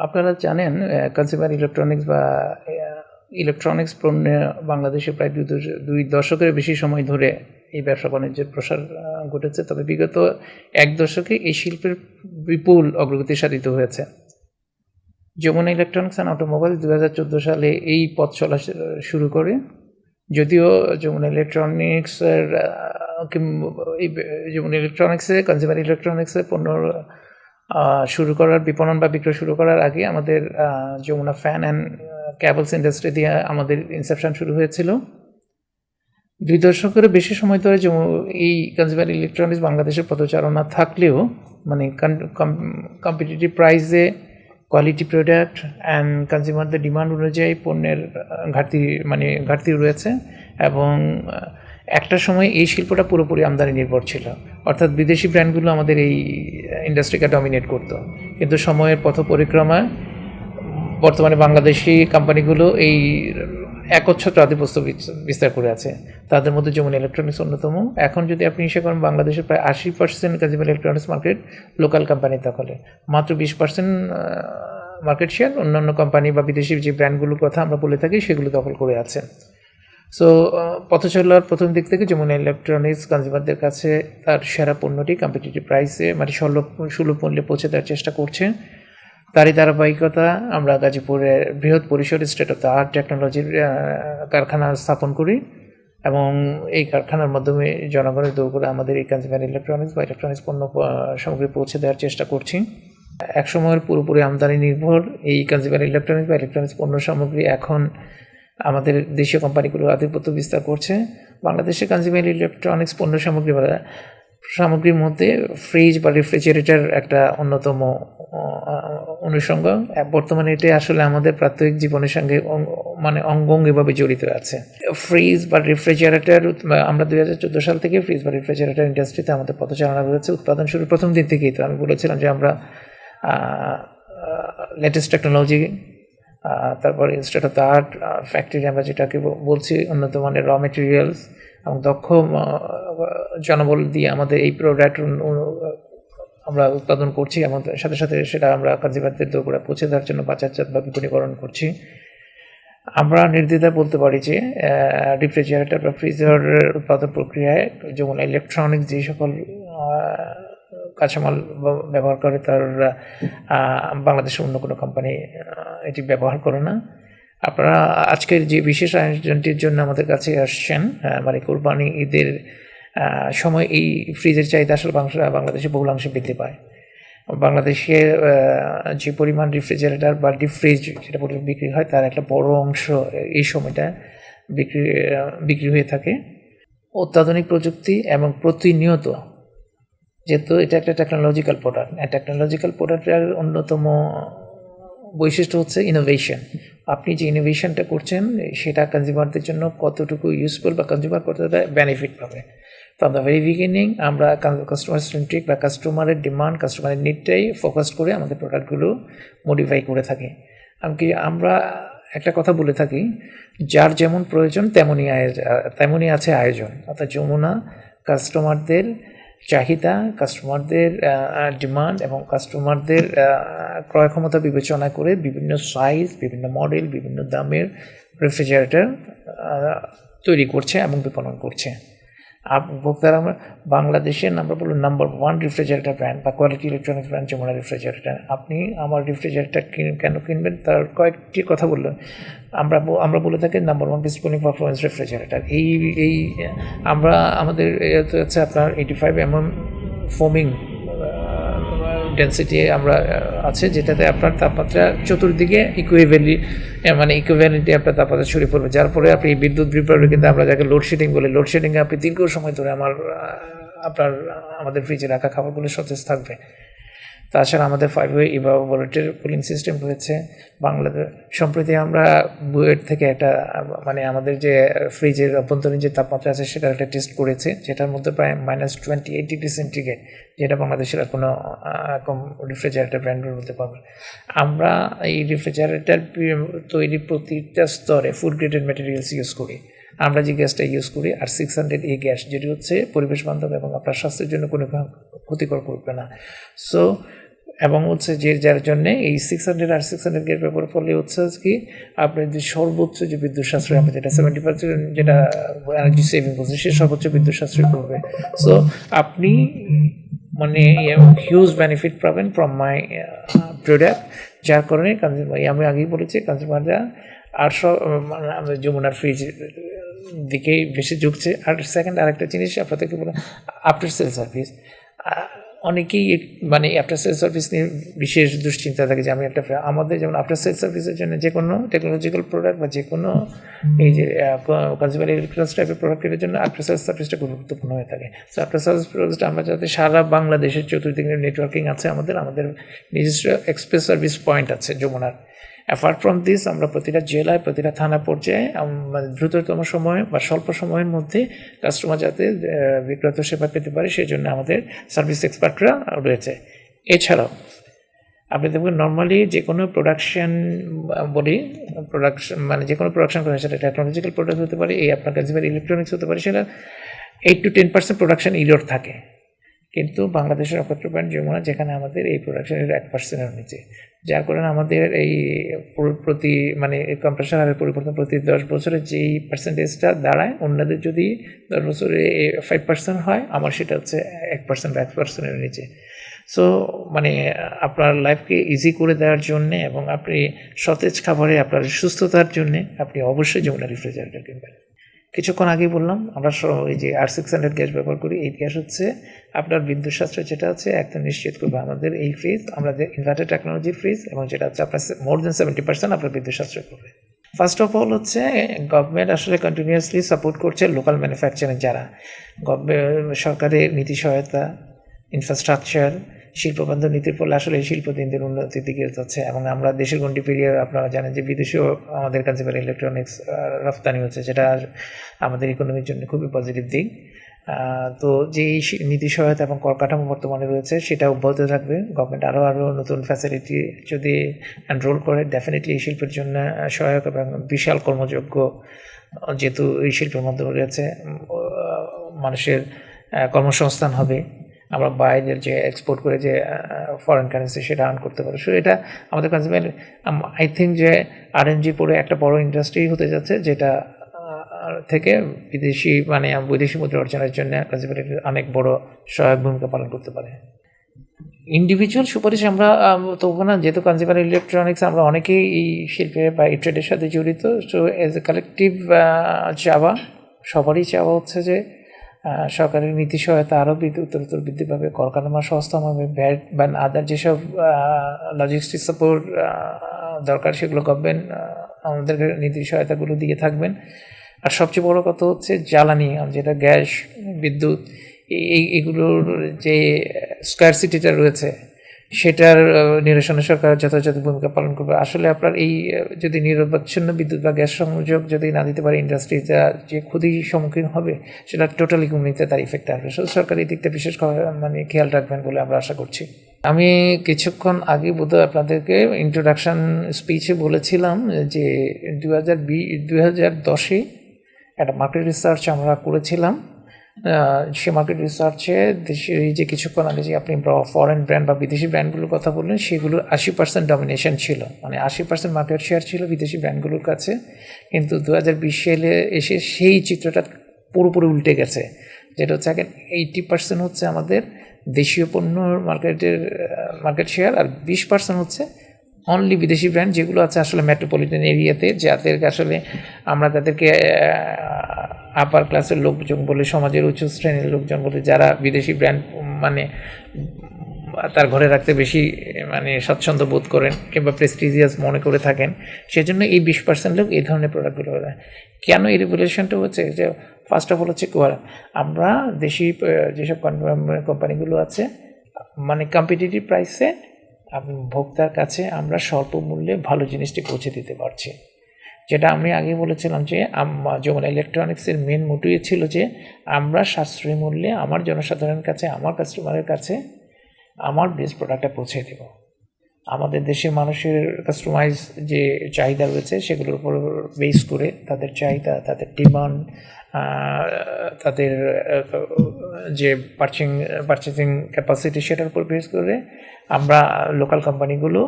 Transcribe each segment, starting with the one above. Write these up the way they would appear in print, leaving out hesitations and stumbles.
আপনারা জানেন consumer electronics বা ইলেকট্রনিক্স পণ্য বাংলাদেশে প্রায় দুই দশকের বেশি সময় ধরে এই ব্যবসা বাণিজ্যের প্রসার ঘটেছে। তবে বিগত এক দশকে এই শিল্পের বিপুল অগ্রগতি সাধিত হয়েছে। যমুনা ইলেকট্রনিক্স অ্যান্ড অটোমোবাইল 2014 সালে এই পথ চলা শুরু করে। যদিও যমুনা ইলেকট্রনিক্সের যমুনা ইলেকট্রনিক্সে কনজিউমার ইলেকট্রনিক্সে পণ্য শুরু করার বিপণন বা বিক্রয় শুরু করার আগে আমাদের Jamuna fan and cables industry দিয়ে আমাদের ইনসেপশন শুরু হয়েছিল। 2 দশকের বেশি সময় ধরে এই কনজিউমার ইলেকট্রনিক্স বাংলাদেশের পদচারণা থাকলেও মানে কম্পিটিটিভ প্রাইসে কোয়ালিটি প্রোডাক্ট অ্যান্ড কনজিউমারদের ডিমান্ড অনুযায়ী পণ্যের ঘাটতি রয়েছে এবং একটা সময় এই শিল্পটা পুরোপুরি আমদানি নির্ভর ছিল, অর্থাৎ বিদেশি ব্র্যান্ডগুলো আমাদের এই ইন্ডাস্ট্রিকে ডমিনেট করতো। কিন্তু সময়ের পথ পরিক্রমায় বর্তমানে বাংলাদেশি কোম্পানিগুলো এই একচ্ছত্র আধিপত্য বিস্তার করে আছে। তাদের মধ্যে যমুনা ইলেকট্রনিক্স অন্যতম। এখন যদি আপনি হিসেবে করেন বাংলাদেশের প্রায় 80% consumer electronics market local company দখলে, মাত্র 20% মার্কেট শেয়ার অন্যান্য কোম্পানি বা বিদেশি যে ব্র্যান্ডগুলোর কথা আমরা বলে থাকি সেগুলো দখল করে আছে। সো পথ চলার প্রথম দিক থেকে যমুনা ইলেকট্রনিক্স কনজিউমারদের কাছে তার সেরা পণ্যটি কম্পিটিটিভ প্রাইসে সুলভ মূল্যে পৌঁছে দেওয়ার চেষ্টা করছে। তারই ধারাবাহিকতা আমরা গাজীপুরে বৃহৎ পরিসরে স্টেট অফ দ্য আর্ট টেকনোলজির কারখানা স্থাপন করি এবং এই কারখানার মাধ্যমে জনগণের দৌড় আমাদের এই কনজিউমার ইলেকট্রনিক্স বা ইলেকট্রনিক্স পণ্য সামগ্রী পৌঁছে দেওয়ার চেষ্টা করছি। একসময়ের পুরোপুরি আমদানি নির্ভর এই কনজিউমার ইলেকট্রনিক্স বা ইলেকট্রনিক্স পণ্য সামগ্রী এখন আমাদের দেশীয় কোম্পানিগুলো আধিপত্য বিস্তার করছে। বাংলাদেশে কনজিউমার ইলেকট্রনিক্স পণ্য সামগ্রীর মধ্যে ফ্রিজ বা রেফ্রিজারেটর একটা অন্যতম অনুষঙ্গ। বর্তমানে এটি আসলে আমাদের প্রাত্যহিক জীবনের সঙ্গে অঙ্গাঙ্গিভাবে জড়িত আছে। ফ্রিজ বা রেফ্রিজারেটর আমরা 2014 সাল থেকে ফ্রিজ বা রেফ্রিজারেটর ইন্ডাস্ট্রিতে আমাদের পথচারণা রয়েছে। উৎপাদন শুরু প্রথম দিন থেকেই তো আমি বলেছিলাম যে আমরা লেটেস্ট টেকনোলজি, তারপরে state of the art factory আমরা যেটাকে বলছি, উন্নত মানের র মেটেরিয়ালস এবং দক্ষ জনবল দিয়ে আমাদের এই প্রোডাক্ট আমরা উৎপাদন করছি এবং সাথে সাথে সেটা আমরা কনজিউমারদের দোরগোড়া পৌঁছে দেওয়ার জন্য বাজারজাত বা বিপণীকরণ করছি। আমরা নির্দ্বিধায় বলতে পারি যে রেফ্রিজারেটর বা ফ্রিজার উৎপাদন প্রক্রিয়ায় যমুনা ইলেকট্রনিক্স যে সকল কাঁচামাল ব্যবহার করে তার বাংলাদেশের অন্য কোনো কোম্পানি এটি ব্যবহার করে না। আপনারা আজকের যে বিশেষ আয়োজনটির জন্য আমাদের কাছে আসছেন, মানে কোরবানি ঈদের সময় এই ফ্রিজের চাহিদা আসলে বাংলাদেশে বহুলাংশে বৃদ্ধি পায়। বাংলাদেশে যে পরিমাণ রেফ্রিজারেটর বা ডিপ ফ্রিজ যেটা বলে বিক্রি হয় তার একটা বড় অংশ এই সময়টা বিক্রি হয়ে থাকে। অত্যাধুনিক প্রযুক্তি এবং প্রতিনিয়ত, যেহেতু এটা একটা টেকনোলজিক্যাল প্রোডাক্ট, টেকনোলজিক্যাল প্রোডাক্টের অন্যতম বৈশিষ্ট্য হচ্ছে ইনোভেশন। আপনি যে ইনোভেশনটা করছেন সেটা কনজিউমারদের জন্য কতটুকু ইউজফুল বা কনজিউমার কতটা বেনিফিট পাবে। ফ্রম দ্য ভেরি বিগিনিং আমরা কাস্টমার সেন্ট্রিক বা কাস্টমারের ডিমান্ড, কাস্টমারের নিডটাই ফোকাস করে আমাদের প্রোডাক্টগুলো মডিফাই করে থাকি। আমরা একটা কথা বলে থাকি, যার যেমন প্রয়োজন তেমনই আছে আয়োজন। অর্থাৎ যমুনা কাস্টমারদের চাহিদা, কাস্টমারদের ডিমান্ড এবং কাস্টমারদের ক্রয় ক্ষমতা বিবেচনা করে বিভিন্ন সাইজ, বিভিন্ন মডেল, বিভিন্ন দামের রেফ্রিজারেটর তৈরি করছে এবং বিপণন করছে। ভোক্তারা আমরা বাংলাদেশের নাম্বার 1 রেফ্রিজারেটর ব্র্যান্ড বা quality electronics brand Jamuna refrigerator. আপনি আমার রেফ্রিজারেটর কেন কিনবেন তার কয়েকটি কথা বললেন। আমরা বলে থাকি নাম্বার 1 ডিসপ্লিং পারফরমেন্স রেফ্রিজারেটর। এই আমরা আমাদের হচ্ছে আপনার 85 mm ফোমিং ডেন্সিটি আমরা আছে, যেটাতে আপনার তাপমাত্রা চতুর্দিকে ইকুইভ্যালেন্টলি আপনার তাপমাত্রা ছড়িয়ে পড়বে, যার পরে আপনি বিদ্যুৎ বিপ্লবের কিন্তু আমরা যাকে লোডশেডিং বলি, লোডশেডিংয়ে আপনি দীর্ঘ সময় ধরে আমাদের ফ্রিজে রাখা খাবারগুলো সতেজ থাকবে। তাছাড়া আমাদের 5-way ইভাপোরেটর কুলিং সিস্টেম রয়েছে। সম্প্রতি আমরা বুয়েট থেকে একটা আমাদের যে ফ্রিজের অভ্যন্তরীণ যে তাপমাত্রা আছে সেটা একটা টেস্ট করেছে, যেটার মধ্যে প্রায় -28 ডিগ্রি সেন্টিগ্রেড, যেটা বাংলাদেশের আর কোনো রেফ্রিজারেটর ব্র্যান্ডের মধ্যে পাবে। আমরা এই রেফ্রিজারেটর তৈরি প্রতিটা স্তরে ফুড গ্রেডেড ম্যাটেরিয়ালস ইউজ করি। আমরা যে গ্যাসটা ইউজ করি R600A গ্যাস, যেটি হচ্ছে পরিবেশ বান্ধব এবং আপনার স্বাস্থ্যের জন্য কোনো ক্ষতিকর করবে না। সো এবং হচ্ছে যে যার জন্য এই 600 আর 600 গেট ব্যবহার করলে হচ্ছে কি আপনার যে সর্বোচ্চ যে বিদ্যুৎ সাশ্রয় আমরা যেটা 70% যেটা এনার্জি সেভিং করছে সে সর্বোচ্চ বিদ্যুৎ সাশ্রয় করবে। সো আপনি মানে হিউজ বেনিফিট পাবেন ফ্রম মাই প্রোডাক্ট, যার কারণে আমি আগেই বলেছি কনজিউমাররা আর সব মানে যমুনার ফ্রিজ দিকেই বেশি ঝুঁকছে। আর সেকেন্ড আরেকটা জিনিস আপনাদেরকে বলে আফটার সেল সার্ভিস, অনেকেই মানে আফটার সেল সার্ভিস নিয়ে বিশেষ দুশ্চিন্তা থাকে যে আমি একটা আমাদের যেমন আফটার সেল সার্ভিসের জন্য যে কোনো টেকনোলজিক্যাল প্রোডাক্ট বা যে কোনো এই যে কনজিউমার ইলেকট্রনিক্স টাইপের প্রোডাক্টের জন্য আফটার সেল সার্ভিসটা খুব গুরুত্বপূর্ণ হয়ে থাকে। সো আফটার সেল সার্ভিসটা আমরা যাতে সারা বাংলাদেশের চতুর্দিকে নেটওয়ার্কিং আছে, আমাদের নিজস্ব এক্সপ্রেস সার্ভিস পয়েন্ট আছে যমুনার। অ্যাপার্ট ফ্রম দিস আমরা প্রতিটা জেলায় প্রতিটা থানা পর্যায়ে মানে দ্রুততম সময়ে বা স্বল্প সময়ের মধ্যে কাস্টমার যাতে বিক্রেত সেবা পেতে পারে সেই জন্য আমাদের সার্ভিস এক্সপার্টরা রয়েছে। এছাড়াও আপনি দেখবেন নর্মালি যে কোনো প্রোডাকশন মানে যে কোনো প্রোডাকশন করেন, সেটা টেকনোলজিক্যাল প্রোডাক্ট হতে পারে, এই আপনার কনজিউমার ইলেকট্রনিক্স হতে পারে, সেটা 8 to 10% প্রোডাকশন ইরর থাকে। কিন্তু বাংলাদেশের একমাত্র ব্র্যান্ড যমুনা যেখানে আমাদের এই প্রোডাকশনের 1%-এর নিচে, যার কারণে আমাদের এই প্রতি মানে কম্প্রেসার হারের পরিবর্তন প্রতি 10 বছরে যেই পার্সেন্টেজটা দাঁড়ায়, অন্যদের যদি 10 বছরে 5% হয়, আমার সেটা হচ্ছে 1% বা 1%-এর নিচে। সো মানে আপনার লাইফকে ইজি করে দেওয়ার জন্যে এবং আপনি সতেজ খাবারে আপনার সুস্থতার জন্যে আপনি অবশ্যই যমুনা রেফ্রিজারেটর কিনবেন। কিছুক্ষণ আগেই বললাম আমরা এই যে R600 গ্যাস ব্যবহার করি। এই গ্যাস হচ্ছে আপনার বিদ্যুৎ সাশ্রয় যেটা হচ্ছে একদম নিশ্চিত করবে আমাদের এই ফ্রিজ, আমরা যে ইনভার্টার টেকনোলজির ফ্রিজ, এবং যেটা হচ্ছে আপনার মোর দেন 70% আপনার বিদ্যুৎ সাশ্রয় করবে। ফার্স্ট অফ অল হচ্ছে গভর্নমেন্ট আসলে কন্টিনিউয়াসলি সাপোর্ট করছে লোকাল ম্যানুফ্যাকচারিং, যারা সরকারের নীতি সহায়তা, ইনফ্রাস্ট্রাকচার, শিল্পবন্ধ নীতির ফলে আসলে এই শিল্প দিন দিন উন্নতির দিকে যাচ্ছে। এবং আমরা দেশের গণ্ডি পেরিয়ে আপনারা জানেন যে বিদেশেও আমাদের কনজিউমার ইলেকট্রনিক্স রপ্তানি হচ্ছে, যেটা আমাদের ইকোনমির জন্য খুবই পজিটিভ দিক। তো যে এই নীতি সহায়তা এবং কলকাঠামো বর্তমানে রয়েছে সেটা অব্যাহত থাকবে। গভর্নমেন্ট আরও নতুন ফ্যাসিলিটি যদি এনরোল করে ডেফিনেটলি এই শিল্পের জন্য সহায়ক এবং বিশাল কর্মযোগ্য, যেহেতু এই শিল্পের মাধ্যমে রয়েছে মানুষের কর্মসংস্থান হবে। আমরা বাইরের যে এক্সপোর্ট করে যে ফরেন কারেন্সি সেটা আর্ন করতে পারি। সো এটা আমাদের কনজিউমার আই থিঙ্ক যে RNG পরে একটা বড় ইন্ডাস্ট্রি হতে যাচ্ছে, যেটা থেকে বৈদেশি মুদ্রা অর্জনের জন্য কনজিউমার অনেক বড় সহায়ক ভূমিকা পালন করতে পারে। ইন্ডিভিজুয়াল সুপারিশ আমরা তবু না, যেহেতু কনজিউমার ইলেকট্রনিক্স আমরা অনেকেই এই শিল্পে বা এই ট্রেডের সাথে জড়িত। সো এজ এ কালেকটিভ সবারই চাওয়া হচ্ছে যে সরকারের নীতি সহায়তা আরও উত্তরোত্তর বৃদ্ধি পাবে, কলকারখানা সংস্থান হবে, ব্যাট বা আদার যেসব লজিস্টিক সাপোর্ট দরকার সেগুলো গভর্নমেন্ট আমাদেরকে নীতি সহায়তাগুলো দিয়ে থাকবেন। আর সবচেয়ে বড় কথা হচ্ছে জ্বালানি, যেটা গ্যাস, বিদ্যুৎ, এগুলোর যে স্কারসিটিটা রয়েছে সেটার নিরসনে সরকার যথাযথ ভূমিকা পালন করবে। আসলে আপনার এই যদি নিরবচ্ছিন্ন বিদ্যুৎ বা গ্যাস সংযোগ যদি না দিতে পারে ইন্ডাস্ট্রিটা যে ক্ষতির সম্মুখীন হবে, সেটা টোটালি কমিউনিটিতে তার ইফেক্ট আসবে। সরকার এই দিকটা বিশেষ খেয়াল রাখবেন বলে আমরা আশা করছি। আমি কিছুক্ষণ আগে বোধহয় আপনাদেরকে ইন্ট্রোডাকশন স্পিচে বলেছিলাম যে 2010-এ একটা মার্কেট রিসার্চ আমরা করেছিলাম। সে মার্কেট রিসার্চে দেশের এই যে কিছুক্ষণ আগে যে আপনি ফরেন ব্র্যান্ড বা বিদেশি ব্র্যান্ডগুলোর কথা বললেন, সেগুলোর 80% ডমিনেশন ছিল, মানে 80% মার্কেট শেয়ার ছিল বিদেশি ব্র্যান্ডগুলোর কাছে। কিন্তু 2020 সালে এসে সেই চিত্রটা পুরোপুরি উল্টে গেছে, যেটা হচ্ছে এখন 80% হচ্ছে আমাদের দেশীয় পণ্যর মার্কেট শেয়ার, আর 20% হচ্ছে অনলি বিদেশি ব্র্যান্ড, যেগুলো আছে আসলে মেট্রোপলিটন এরিয়াতে, যাদের আসলে আমরা তাদেরকে আপার ক্লাসের লোকজন বলে, সমাজের উচ্চ শ্রেণীর লোকজন বলে, যারা বিদেশি ব্র্যান্ড তার ঘরে রাখতে বেশি স্বাচ্ছন্দ্য বোধ করেন কিংবা প্রেস্টিজিয়াস মনে করে থাকেন। সেজন্য এই 20% লোক এই ধরনের প্রোডাক্টগুলো দেয়। কেন এই রেগুলেশনটা হচ্ছে যে ফার্স্ট অফ অল হচ্ছে আমরা দেশি যেসব কোম্পানিগুলো আছে কম্পিটিটিভ প্রাইসে ভোক্তার কাছে আমরা স্বল্প মূল্যে ভালো জিনিসটি পৌঁছে দিতে পারছি। যেটা আমি আগে বলেছিলাম যে যমুনা ইলেকট্রনিক্সের মেন মোটিভ ছিল যে আমরা সাশ্রয়ী মূল্যে আমার জনসাধারণের কাছে, আমার কাস্টমারের কাছে আমার বেস্ট প্রোডাক্টটা পৌঁছে দেব। আমাদের দেশের মানুষের কাস্টমাইজ যে চাহিদা রয়েছে সেগুলোর উপর বেস করে তাদের চাহিদা, তাদের ডিমান্ড, তাদের যে পারচেজিং ক্যাপাসিটি সেটার উপর বেস করে আমরা লোকাল কোম্পানিগুলো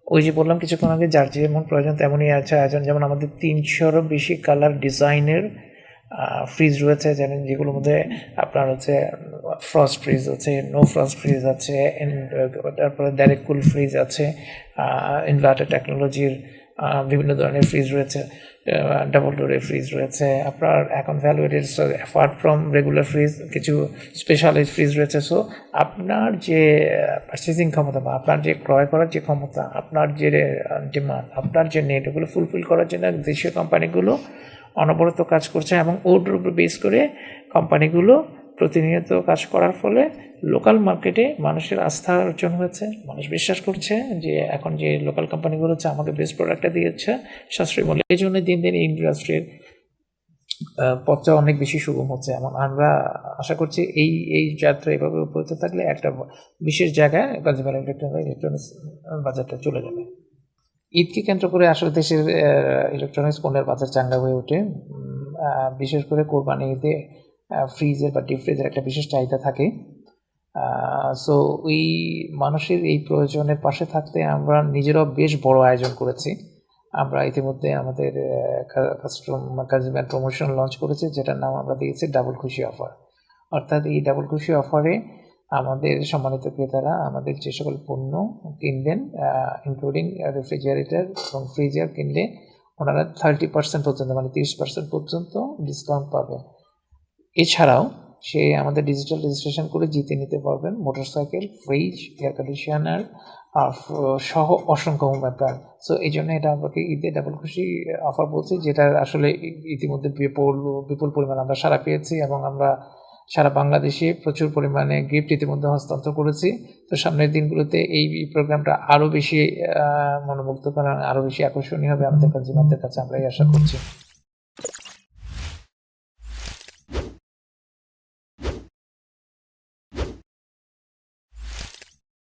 ওই যে বললাম কিছুক্ষণ আগে যার যেমন প্রয়োজন তেমনই আছে আয়োজন। যেমন আমাদের 300-এরও বেশি কালার ডিজাইনের ফ্রিজ রয়েছে, যেগুলোর মধ্যে আপনার হচ্ছে ফ্রস্ট ফ্রিজ আছে, নো ফ্রস্ট ফ্রিজ আছে, তারপরে ডাইরেক্ট কুল ফ্রিজ আছে, ইনভার্টার টেকনোলজির বিভিন্ন ধরনের ফ্রিজ রয়েছে, ডাবল ডোরের ফ্রিজ রয়েছে আপনার। এখন valuated apart from regular fridge কিছু স্পেশালাইজ ফ্রিজ রয়েছে। সো আপনার যে পারচেজিং ক্ষমতা বা আপনার যে ক্রয় করার যে ক্ষমতা, আপনার যে ডিমান্ড, আপনার যে নেট, ওগুলো ফুলফিল করার জন্য দেশীয় কোম্পানিগুলো অনবরত কাজ করছে এবং ওর উপর বেস করে কোম্পানিগুলো প্রতিনিয়ত কাজ করার ফলে লোকাল মার্কেটে মানুষের আস্থা অর্জন হয়েছে। মানুষ বিশ্বাস করছে যে এখন যে লোকাল কোম্পানিগুলো হচ্ছে আমাকে বেস্ট প্রোডাক্টটা দিয়েছে সাশ্রয়ী মূল্যে। এই জন্য দিন দিন ইন্ডাস্ট্রির পথটা অনেক বেশি সুগম হচ্ছে এবং আমরা আশা করছি এই যাত্রা এভাবে উপলব্ধ থাকলে একটা বিশেষ জায়গায় কনজিউমার ইলেকট্রনিক্স বাজারটা চলে যাবে। ঈদকে কেন্দ্র করে আসলে দেশের ইলেকট্রনিক্স পণ্যের বাজার চাঙ্গা হয়ে ওঠে। বিশেষ করে কোরবানি ঈদে ফ্রিজের বা ডিপ ফ্রিজের একটা বিশেষ চাহিদা থাকে। সো ওই মানুষের এই প্রয়োজনের পাশে থাকতে আমরা নিজেরাও বেশ বড় আয়োজন করেছি। আমরা ইতিমধ্যে আমাদের কনজিউমার প্রমোশন লঞ্চ করেছি, যেটার নাম আমরা দিয়েছি ডাবল খুশি অফার। অর্থাৎ এই ডাবল খুশি অফারে আমাদের সম্মানিত ক্রেতারা আমাদের যে সকল পণ্য কিনবেন, ইনক্লুডিং রেফ্রিজারেটর এবং ফ্রিজার কিনলে ওনারা 30% পর্যন্ত, মানে 30% পর্যন্ত ডিসকাউন্ট পাবে। এছাড়াও সে আমাদের ডিজিটাল রেজিস্ট্রেশন করে জিতে নিতে পারবেন মোটরসাইকেল, ফ্রিজ, এয়ার কন্ডিশনার সহ অসংখ্য হোম অ্যাপ্লায়েন্স। সো এই জন্য এটা আমাকে ঈদে ডাবল খুশি অফার বলছি, যেটা আসলে ইতিমধ্যে বিপুল পরিমাণ আমরা সাড়া পেয়েছি এবং আমরা সারা বাংলাদেশে প্রচুর পরিমাণে গিফট ইতিমধ্যে হস্তান্তর করেছি। তো সামনের দিনগুলোতে এই প্রোগ্রামটা আরও বেশি মনোমুগ্ধকর, আরও বেশি আকর্ষণীয় হবে আমাদের কনজিউমারদের কাছে, আমরা এই আশা করছি।